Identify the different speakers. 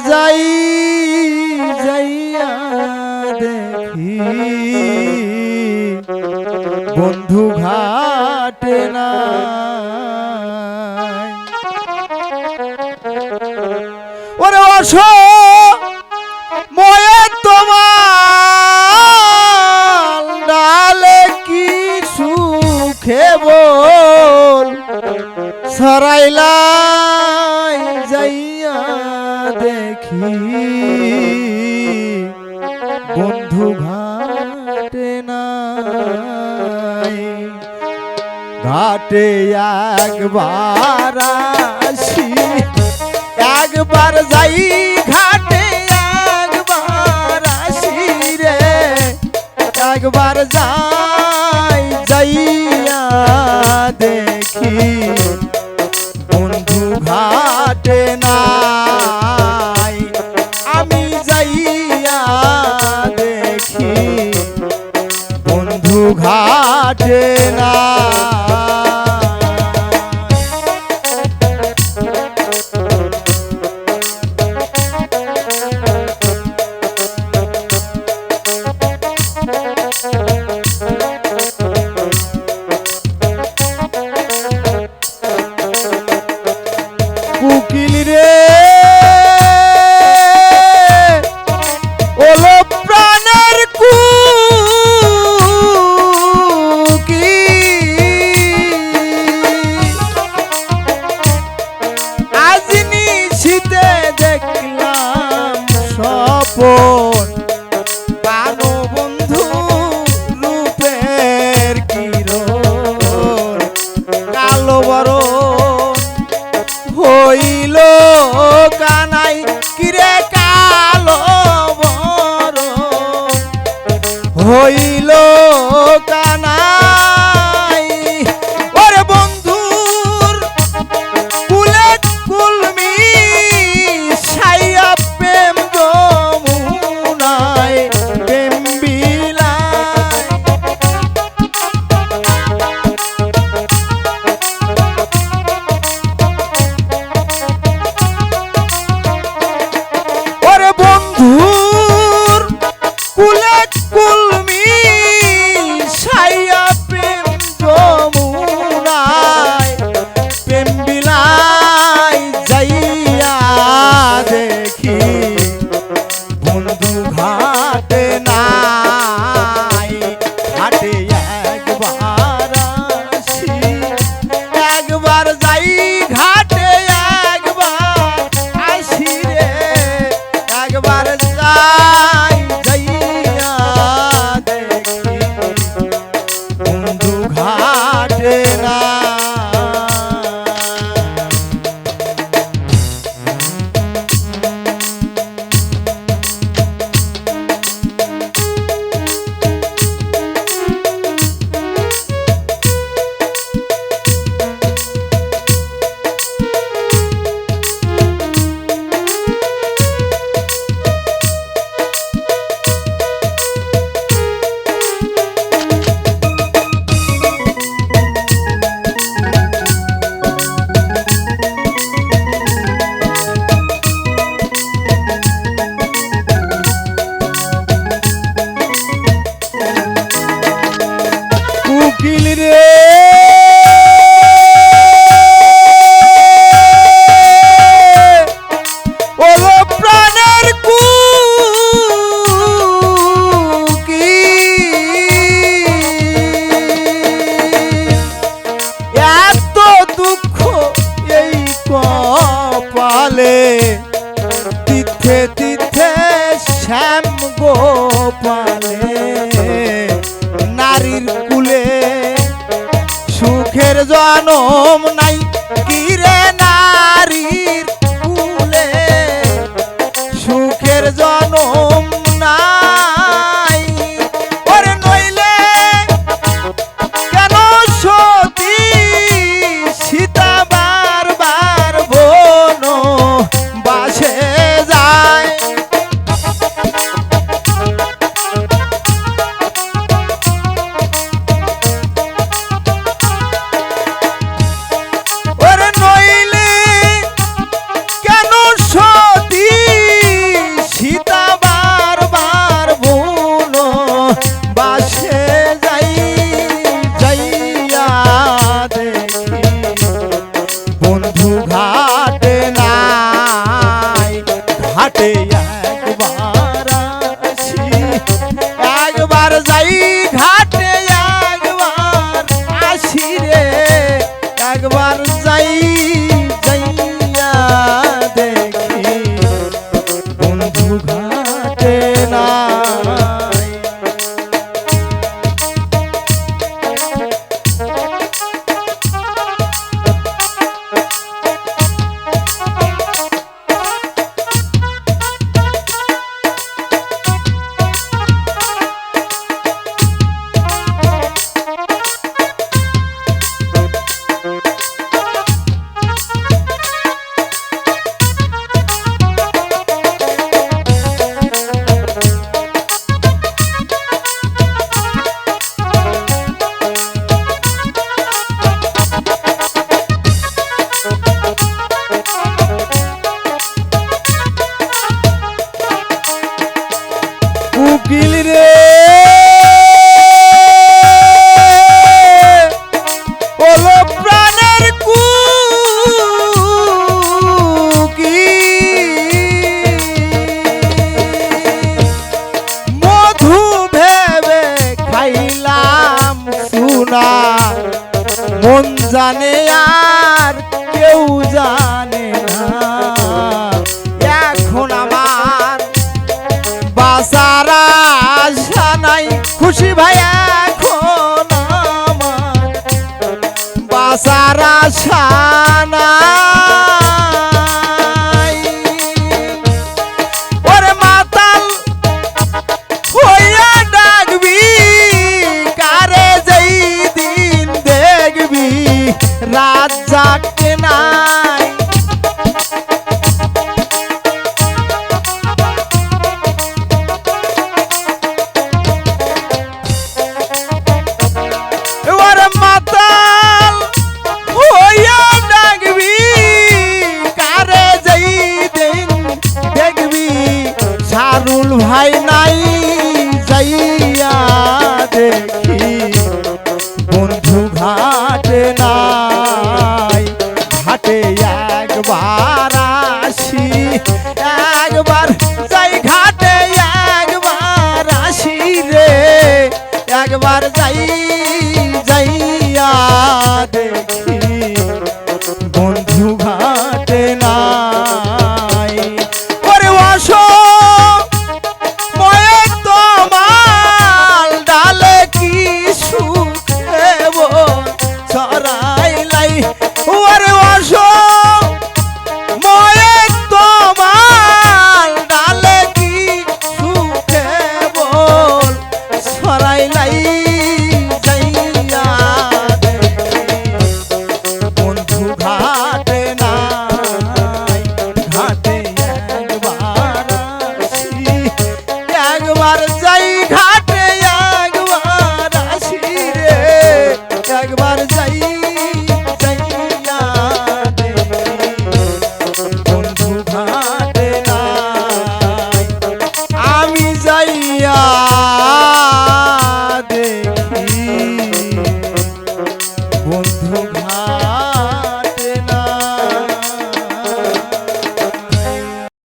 Speaker 1: যাই যাইয়া দেখি বন্ধু ঘাটে না ওরে অসো ময়ে তোমার ডালে কি সুখে বল সরাইলাই যাইয়া দেখি বন্ধু ঘাটে নাই ঘাটে একবার আসি একবার যাই ঘাটে একবার আসি রে একবার যাই যাইয়া দেখি বন্ধু ঘাটে নাই আমি যাইয়া দেখি বন্ধু ঘাটে না উকিল রে ওলো প্রাণের কুকি আজ নিশিতে দেখলাম স্বপন পানো বন্ধু রূপের কিরণ কালো বড় হইল কানাই কিরে কালো বড় হইল কানাই ওরে বন্ধুর কুলে কুলমি ছাইয়া প্রেম যমুনায় প্রেম বিলায় বন্ধুর কুলে কুলমি ছাইয়া প্রেম যমুনায় প্রেম বিলায় যাইয়া দেখি বন্ধু ঘাটে নাই ঘাটে একবার আসি একবার যাই ঘাটে একবার আসি রে একবার যাই যাইয়া দেখি বন্ধু ঘাটে না উকিল রে ওলো প্রাণের কুকি এত দুঃখ এই কপালে তিথে তিথে শ্যাম গোপালে নারীর কুলে সুখের জনম নাই কিরে নারীর কুলে সুখের জনম নাই ওরে নইলে কেন সতী সীতা বারবার বন বাসে যায় রে একবার যাই যাইয়া দেখি বন্ধু ঘাটে নাই। উকিল রে ওলো প্রাণের মধু ভেবে খাইলাম সুনা মন জানে আর কেউ জানে না এখন আমার বাঁচার আশা নাই খুশি ভাই এখন আমার বাঁচার আশা নাই। ওরে মাতাল হইয়া ডাকবি কারে যেই দিন দেখবি রাত জাগতে নাই। মাতাল হইয়া ডাকবি কারে যেই দিন দেখবি সারুল ভাই নাই যাইয়া দেখি বন্ধু ঘাটে নাই। ঘাটে একবার আসি একবার যাই ঘাটে একবার আসি রে একবার যাই যাইয়া দেখি বন্ধু ঘাটে নাই। ওরে আসো ময়ে তোমার ডালে কি সুখেব ছড়াইলাই। ওরে আসো ময়ে তোমার ডালে কি সুখেব ছড়াইলাই। ঘাটে নাই ঘাটে একবার আসি একবার যাই ঘাটে একবার আসি রে একবার যাই যাইয়া দেখি বন্ধু ঘাটে নাই। আমি যাইয়া দেখি বন্ধু ঘাটে